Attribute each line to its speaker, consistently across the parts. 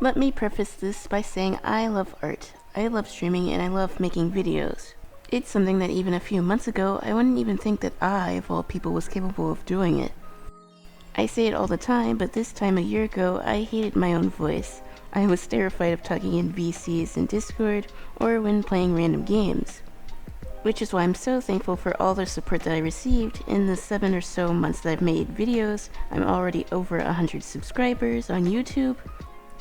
Speaker 1: Let me preface this by saying I love art. I love streaming and I love making videos. It's something that even a few months ago, I wouldn't even think that I, of all people, was capable of doing it. I say it all the time, but this time a year ago, I hated my own voice. I was terrified of talking in VCs in Discord or when playing random games. Which is why I'm so thankful for all the support that I received. In the 7 or so months that I've made videos, I'm already over 100 subscribers on YouTube,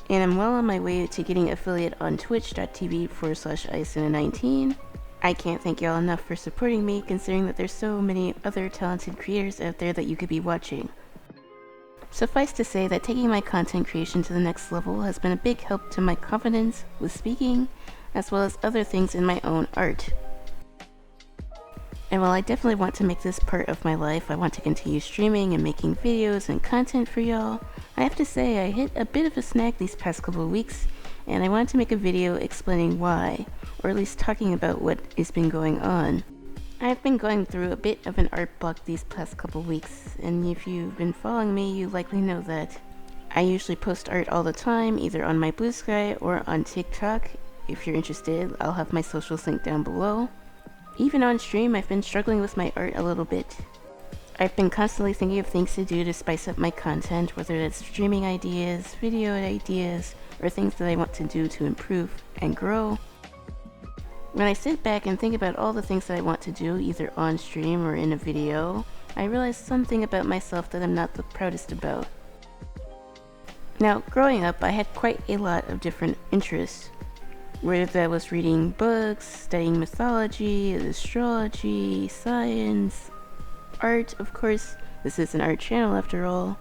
Speaker 1: and I'm well on my way to getting affiliate on twitch.tv/isina19. I can't thank y'all enough for supporting me, considering that there's so many other talented creators out there that you could be watching. Suffice to say that taking my content creation to the next level has been a big help to my confidence with speaking, as well as other things in my own art. And while I definitely want to make this part of my life, I want to continue streaming and making videos and content for y'all, I have to say I hit a bit of a snag these past couple of weeks, and I wanted to make a video explaining why, or at least talking about what has been going on. I've been going through a bit of an art block these past couple weeks, and if you've been following me, you likely know that. I usually post art all the time, either on my Bluesky or on TikTok. If you're interested, I'll have my socials linked down below. Even on stream, I've been struggling with my art a little bit. I've been constantly thinking of things to do to spice up my content, whether that's streaming ideas, video ideas, or things that I want to do to improve and grow. When I sit back and think about all the things that I want to do, either on stream or in a video, I realize something about myself that I'm not the proudest about. Now, growing up, I had quite a lot of different interests. Whether that was reading books, studying mythology, astrology, science, art, of course, this is an art channel after all.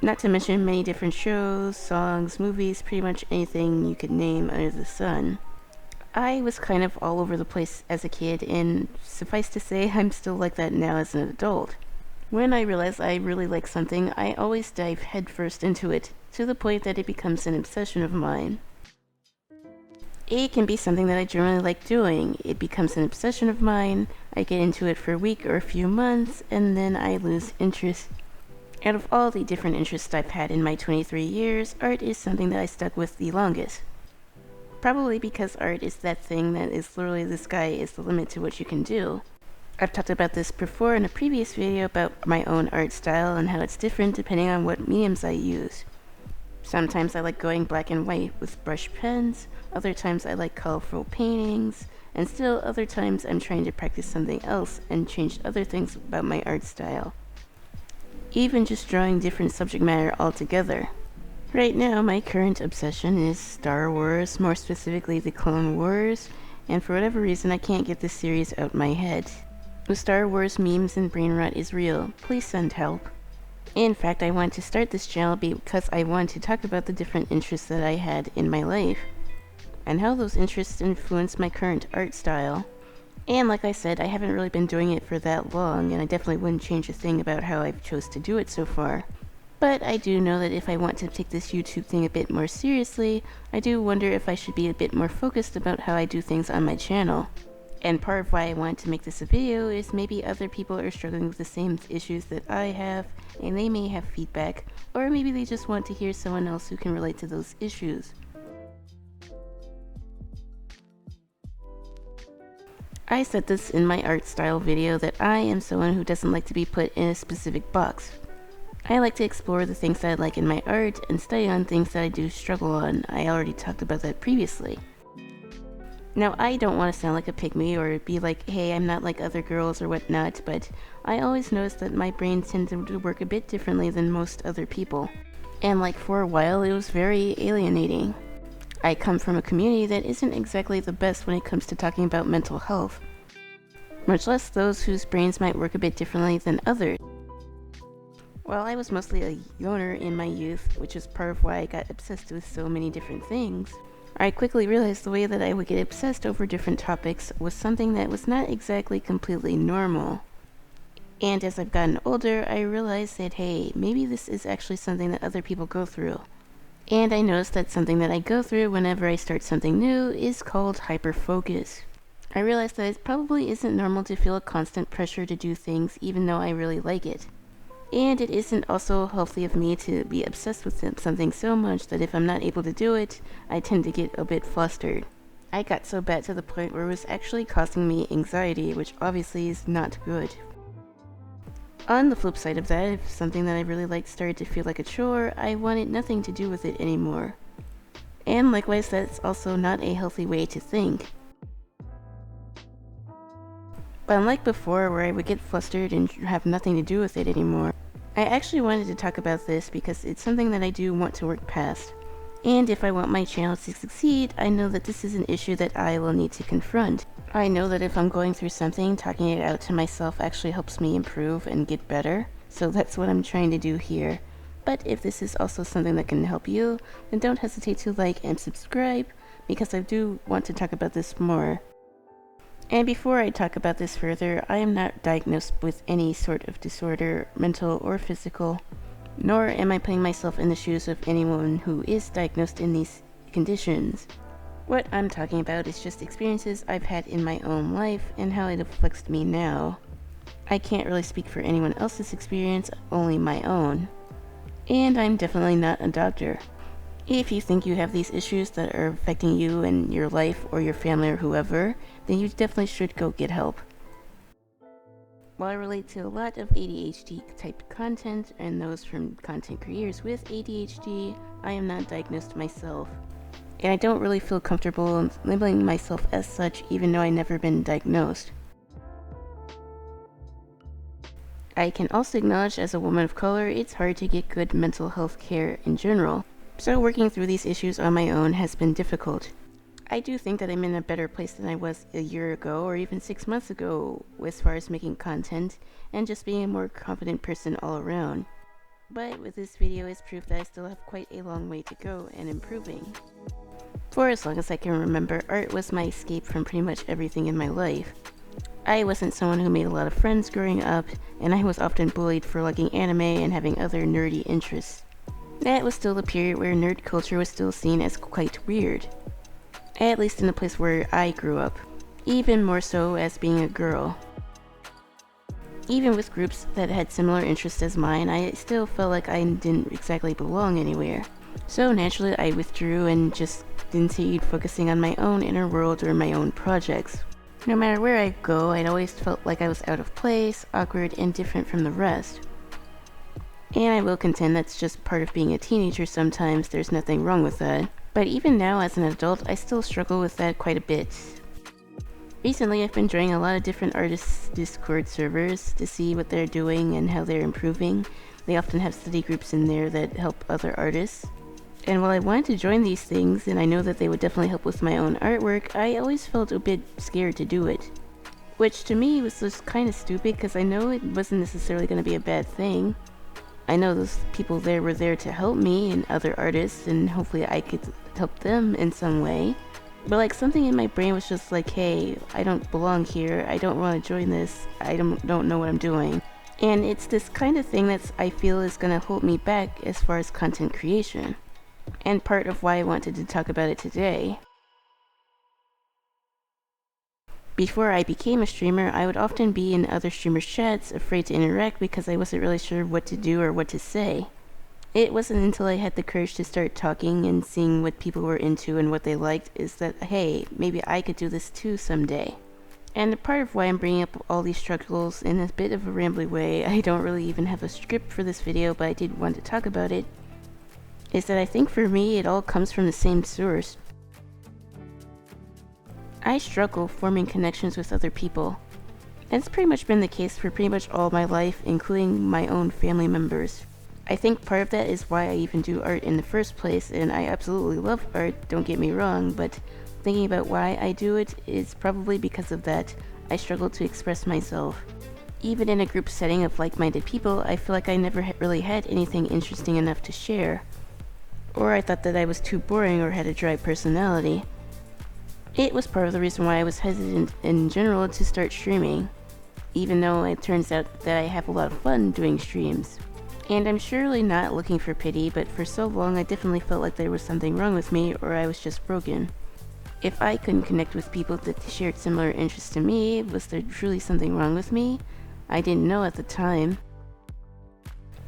Speaker 1: Not to mention many different shows, songs, movies, pretty much anything you could name under the sun. I was kind of all over the place as a kid, and suffice to say, I'm still like that now as an adult. When I realize I really like something, I always dive headfirst into it, to the point that it becomes an obsession of mine. It can be something that I generally like doing. It becomes an obsession of mine, I get into it for a week or a few months, and then I lose interest. Out of all the different interests I've had in my 23 years, art is something that I stuck with the longest. Probably because art is that thing that is literally the sky is the limit to what you can do. I've talked about this before in a previous video about my own art style and how it's different depending on what mediums I use. Sometimes I like going black and white with brush pens, other times I like colorful paintings, and still other times I'm trying to practice something else and change other things about my art style. Even just drawing different subject matter altogether. Right now my current obsession is Star Wars, more specifically the Clone Wars, and for whatever reason I can't get this series out my head. The Star Wars memes and brain rot is real, please send help. In fact, I wanted to start this channel because I wanted to talk about the different interests that I had in my life, and how those interests influenced my current art style. And like I said, I haven't really been doing it for that long, and I definitely wouldn't change a thing about how I've chose to do it so far. But I do know that if I want to take this YouTube thing a bit more seriously, I do wonder if I should be a bit more focused about how I do things on my channel. And part of why I wanted to make this a video is maybe other people are struggling with the same issues that I have, and they may have feedback, or maybe they just want to hear someone else who can relate to those issues. I said this in my art style video that I am someone who doesn't like to be put in a specific box. I like to explore the things that I like in my art and study on things that I do struggle on. I already talked about that previously. Now, I don't want to sound like a pygmy or be like, hey, I'm not like other girls or whatnot, but I always noticed that my brain tended to work a bit differently than most other people. And like for a while, it was very alienating. I come from a community that isn't exactly the best when it comes to talking about mental health, much less those whose brains might work a bit differently than others. While I was mostly a loner in my youth, which is part of why I got obsessed with so many different things, I quickly realized the way that I would get obsessed over different topics was something that was not exactly completely normal. And as I've gotten older, I realized that, hey, maybe this is actually something that other people go through. And I noticed that something that I go through whenever I start something new is called hyperfocus. I realized that it probably isn't normal to feel a constant pressure to do things even though I really like it. And it isn't also healthy of me to be obsessed with something so much that if I'm not able to do it, I tend to get a bit flustered. I got so bad to the point where it was actually causing me anxiety, which obviously is not good. On the flip side of that, if something that I really liked started to feel like a chore, I wanted nothing to do with it anymore. And likewise, that's also not a healthy way to think. But unlike before, where I would get flustered and have nothing to do with it anymore, I actually wanted to talk about this because it's something that I do want to work past. And if I want my channel to succeed, I know that this is an issue that I will need to confront. I know that if I'm going through something, talking it out to myself actually helps me improve and get better. So that's what I'm trying to do here. But if this is also something that can help you, then don't hesitate to like and subscribe, because I do want to talk about this more. And before I talk about this further, I am not diagnosed with any sort of disorder, mental or physical, nor am I putting myself in the shoes of anyone who is diagnosed in these conditions. What I'm talking about is just experiences I've had in my own life and how it affects me now. I can't really speak for anyone else's experience, only my own. And I'm definitely not a doctor. If you think you have these issues that are affecting you and your life or your family or whoever, then you definitely should go get help. While I relate to a lot of ADHD type content and those from content creators with ADHD, I am not diagnosed myself. And I don't really feel comfortable labeling myself as such, even though I've never been diagnosed. I can also acknowledge, as a woman of color, it's hard to get good mental health care in general. So working through these issues on my own has been difficult. I do think that I'm in a better place than I was a year ago or even 6 months ago as far as making content and just being a more confident person all around. But with this video is proof that I still have quite a long way to go and improving. For as long as I can remember, art was my escape from pretty much everything in my life. I wasn't someone who made a lot of friends growing up, and I was often bullied for liking anime and having other nerdy interests. That was still the period where nerd culture was still seen as quite weird. At least in the place where I grew up. Even more so as being a girl. Even with groups that had similar interests as mine, I still felt like I didn't exactly belong anywhere. So naturally I withdrew and just continued focusing on my own inner world or my own projects. No matter where I go, I'd always felt like I was out of place, awkward, and different from the rest. And I will contend that's just part of being a teenager sometimes, there's nothing wrong with that. But even now as an adult, I still struggle with that quite a bit. Recently I've been joining a lot of different artists' Discord servers to see what they're doing and how they're improving. They often have study groups in there that help other artists. And while I wanted to join these things, and I know that they would definitely help with my own artwork, I always felt a bit scared to do it. Which to me was just kind of stupid, because I know it wasn't necessarily going to be a bad thing. I know those people there were there to help me and other artists, and hopefully I could help them in some way. But like something in my brain was just like, hey, I don't belong here, I don't want to join this, I don't know what I'm doing. And it's this kind of thing that I feel is going to hold me back as far as content creation. And part of why I wanted to talk about it today. Before I became a streamer, I would often be in other streamers' chats, afraid to interact because I wasn't really sure what to do or what to say. It wasn't until I had the courage to start talking and seeing what people were into and what they liked is that, hey, maybe I could do this too someday. And part of why I'm bringing up all these struggles in a bit of a rambly way, I don't really even have a script for this video, but I did want to talk about it, is that I think for me it all comes from the same source. I struggle forming connections with other people. And it's pretty much been the case for pretty much all my life, including my own family members. I think part of that is why I even do art in the first place, and I absolutely love art, don't get me wrong, but thinking about why I do it is probably because of that. I struggle to express myself. Even in a group setting of like-minded people, I feel like I never really had anything interesting enough to share. Or I thought that I was too boring or had a dry personality. It was part of the reason why I was hesitant in general to start streaming, even though it turns out that I have a lot of fun doing streams. And I'm surely not looking for pity, but for so long I definitely felt like there was something wrong with me or I was just broken. If I couldn't connect with people that shared similar interests to me, was there truly something wrong with me? I didn't know at the time.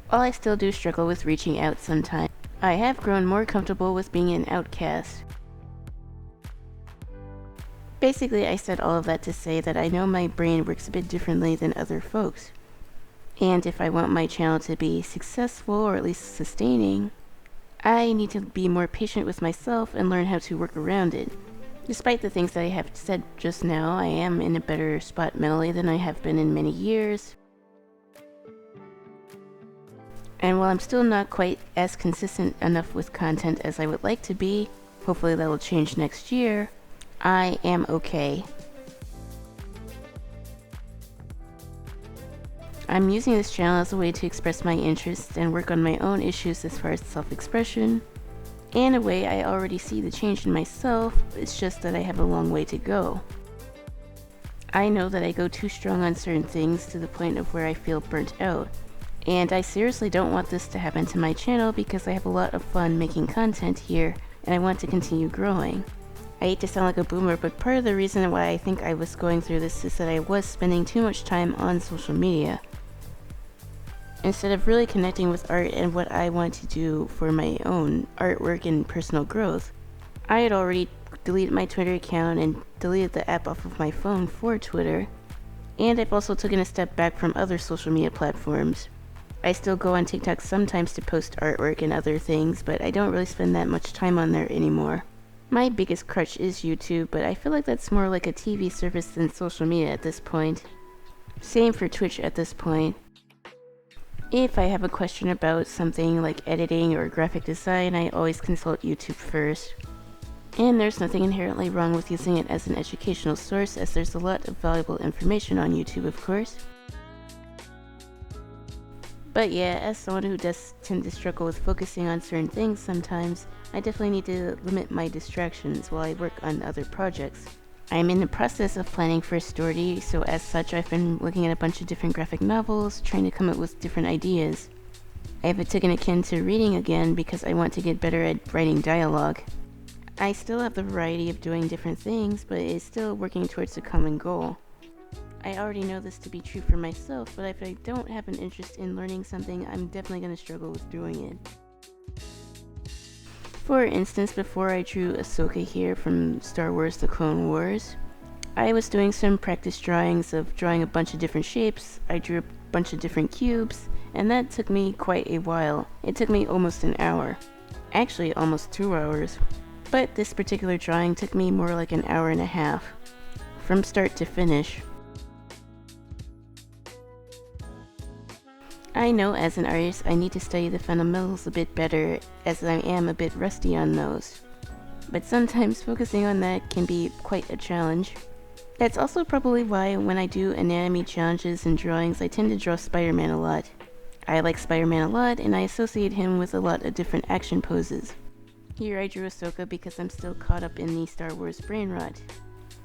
Speaker 1: While I still do struggle with reaching out sometimes, I have grown more comfortable with being an outcast. Basically, I said all of that to say that I know my brain works a bit differently than other folks. And if I want my channel to be successful or at least sustaining, I need to be more patient with myself and learn how to work around it. Despite the things that I have said just now, I am in a better spot mentally than I have been in many years. And while I'm still not quite as consistent enough with content as I would like to be, hopefully that will change next year, I am okay. I'm using this channel as a way to express my interests and work on my own issues as far as self-expression. In a way, I already see the change in myself, it's just that I have a long way to go. I know that I go too strong on certain things to the point of where I feel burnt out. And I seriously don't want this to happen to my channel because I have a lot of fun making content here and I want to continue growing. I hate to sound like a boomer, but part of the reason why I think I was going through this is that I was spending too much time on social media, instead of really connecting with art and what I want to do for my own artwork and personal growth. I had already deleted my Twitter account and deleted the app off of my phone for Twitter, and I've also taken a step back from other social media platforms. I still go on TikTok sometimes to post artwork and other things, but I don't really spend that much time on there anymore. My biggest crutch is YouTube, but I feel like that's more like a TV service than social media at this point. Same for Twitch at this point. If I have a question about something like editing or graphic design, I always consult YouTube first. And there's nothing inherently wrong with using it as an educational source, as there's a lot of valuable information on YouTube, of course. But yeah, as someone who does tend to struggle with focusing on certain things sometimes, I definitely need to limit my distractions while I work on other projects. I'm in the process of planning for a story, so as such I've been looking at a bunch of different graphic novels, trying to come up with different ideas. I have taken a kin to reading again because I want to get better at writing dialogue. I still have the variety of doing different things, but it's still working towards a common goal. I already know this to be true for myself, but if I don't have an interest in learning something, I'm definitely going to struggle with doing it. For instance, before I drew Ahsoka here from Star Wars The Clone Wars, I was doing some practice drawings of drawing a bunch of different shapes. I drew a bunch of different cubes, and that took me quite a while. It took me almost an hour. Actually, almost 2 hours. But this particular drawing took me more like an hour and a half, from start to finish. I know as an artist I need to study the fundamentals a bit better, as I am a bit rusty on those. But sometimes focusing on that can be quite a challenge. That's also probably why when I do anatomy challenges and drawings, I tend to draw Spider-Man a lot. I like Spider-Man a lot, and I associate him with a lot of different action poses. Here I drew Ahsoka because I'm still caught up in the Star Wars brain rot.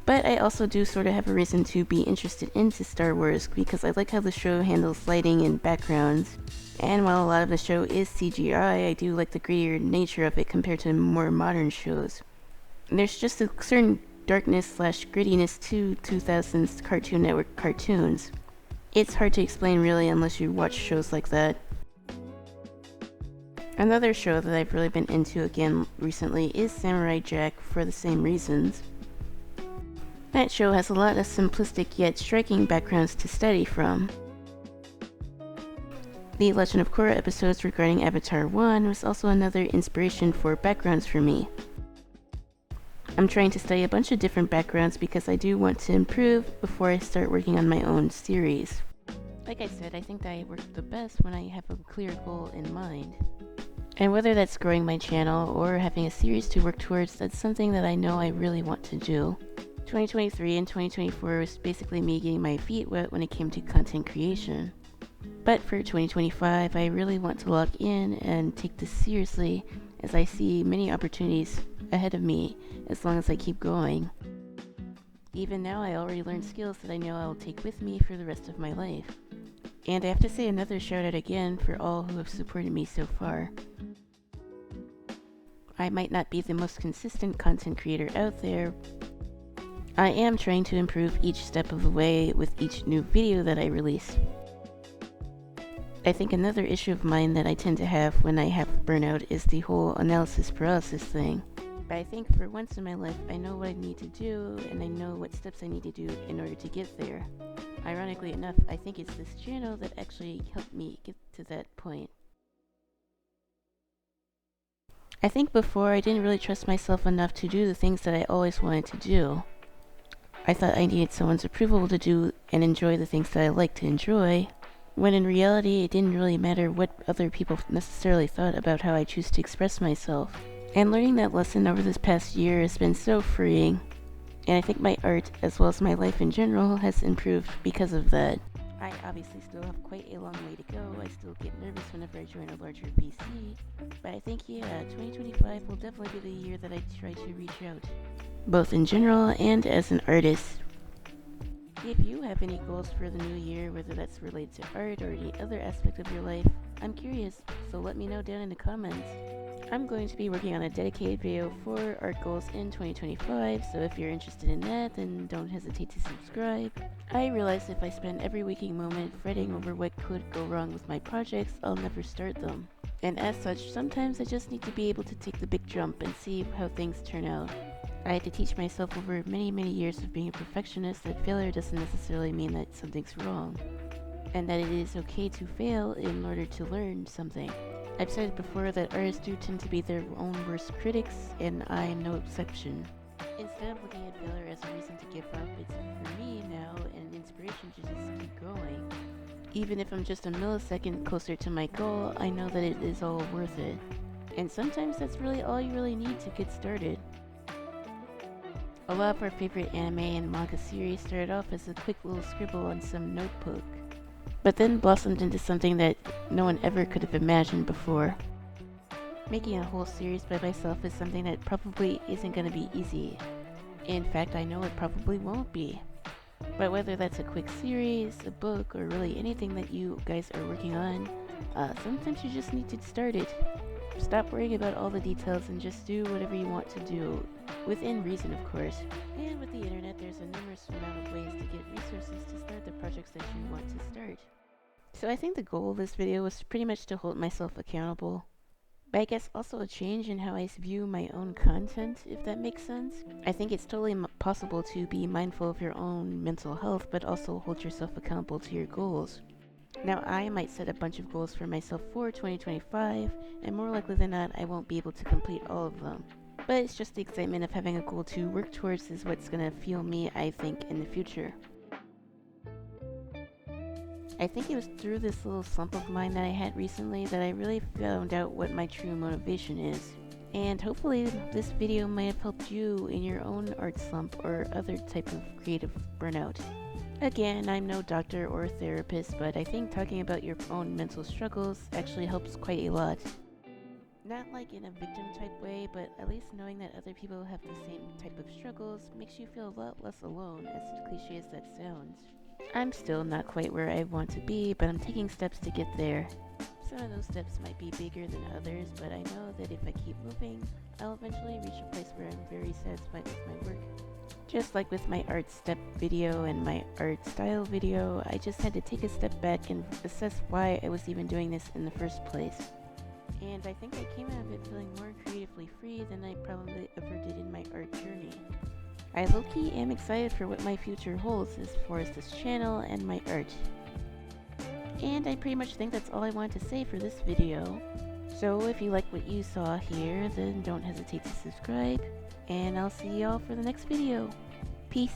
Speaker 1: But I also do sort of have a reason to be interested into Star Wars because I like how the show handles lighting and backgrounds. And while a lot of the show is CGI, I do like the grittier nature of it compared to more modern shows. There's just a certain darkness/grittiness to 2000s Cartoon Network cartoons. It's hard to explain really unless you watch shows like that. Another show that I've really been into again recently is Samurai Jack for the same reasons. That show has a lot of simplistic yet striking backgrounds to study from. The Legend of Korra episodes regarding Avatar 1 was also another inspiration for backgrounds for me. I'm trying to study a bunch of different backgrounds because I do want to improve before I start working on my own series. Like I said, I think that I work the best when I have a clear goal in mind. And whether that's growing my channel or having a series to work towards, that's something that I know I really want to do. 2023 and 2024 was basically me getting my feet wet when it came to content creation. But for 2025, I really want to lock in and take this seriously, as I see many opportunities ahead of me as long as I keep going. Even now, I already learned skills that I know I will take with me for the rest of my life. And I have to say another shout out again for all who have supported me so far. I might not be the most consistent content creator out there. I am trying to improve each step of the way with each new video that I release. I think another issue of mine that I tend to have when I have burnout is the whole analysis paralysis thing. But I think for once in my life, I know what I need to do, and I know what steps I need to do in order to get there. Ironically enough, I think it's this channel that actually helped me get to that point. I think before I didn't really trust myself enough to do the things that I always wanted to do. I thought I needed someone's approval to do and enjoy the things that I like to enjoy, when in reality it didn't really matter what other people necessarily thought about how I choose to express myself. And learning that lesson over this past year has been so freeing, and I think my art, as well as my life in general, has improved because of that. I obviously still have quite a long way to go. I still get nervous whenever I join a larger VC, but I think, 2025 will definitely be the year that I try to reach out, both in general and as an artist. If you have any goals for the new year, whether that's related to art or any other aspect of your life, I'm curious, so let me know down in the comments. I'm going to be working on a dedicated video for art goals in 2025, so if you're interested in that, then don't hesitate to subscribe. I realize if I spend every waking moment fretting over what could go wrong with my projects, I'll never start them. And as such, sometimes I just need to be able to take the big jump and see how things turn out. I had to teach myself over many years of being a perfectionist that failure doesn't necessarily mean that something's wrong, and that it is okay to fail in order to learn something. I've said before that artists do tend to be their own worst critics, and I am no exception. Instead of looking at failure as a reason to give up, it's for me now an inspiration to just keep going. Even if I'm just a millisecond closer to my goal, I know that it is all worth it. And sometimes that's really all you really need to get started. A lot of our favorite anime and manga series started off as a quick little scribble on some notebook, but then blossomed into something that no one ever could have imagined before. Making a whole series by myself is something that probably isn't going to be easy. In fact, I know it probably won't be. But whether that's a quick series, a book, or really anything that you guys are working on, sometimes you just need to start it. Stop worrying about all the details and just do whatever you want to do, within reason of course. And with the internet, there's a numerous amount of ways to get resources to start the projects that you want to start. So I think the goal of this video was pretty much to hold myself accountable. But I guess also a change in how I view my own content, if that makes sense. I think it's totally possible to be mindful of your own mental health, but also hold yourself accountable to your goals. Now, I might set a bunch of goals for myself for 2025, and more likely than not, I won't be able to complete all of them. But it's just the excitement of having a goal to work towards is what's gonna fuel me, I think, in the future. I think it was through this little slump of mine that I had recently that I really found out what my true motivation is. And hopefully this video might have helped you in your own art slump or other type of creative burnout. Again, I'm no doctor or therapist, but I think talking about your own mental struggles actually helps quite a lot. Not like in a victim type way, but at least knowing that other people have the same type of struggles makes you feel a lot less alone, as cliche as that sounds. I'm still not quite where I want to be, but I'm taking steps to get there. Some of those steps might be bigger than others, but I know that if I keep moving, I'll eventually reach a place where I'm very satisfied with my work. Just like with my art step video and my art style video, I just had to take a step back and assess why I was even doing this in the first place. And I think I came out of it feeling more creatively free than I probably ever did in my art journey. I low-key am excited for what my future holds as far as this channel and my art. And I pretty much think that's all I wanted to say for this video. So if you like what you saw here, then don't hesitate to subscribe, and I'll see y'all for the next video. Peace!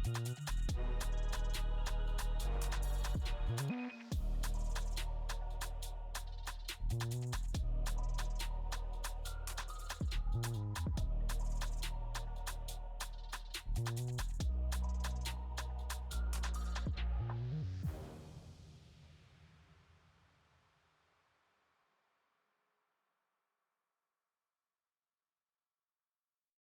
Speaker 2: Mm-hmm.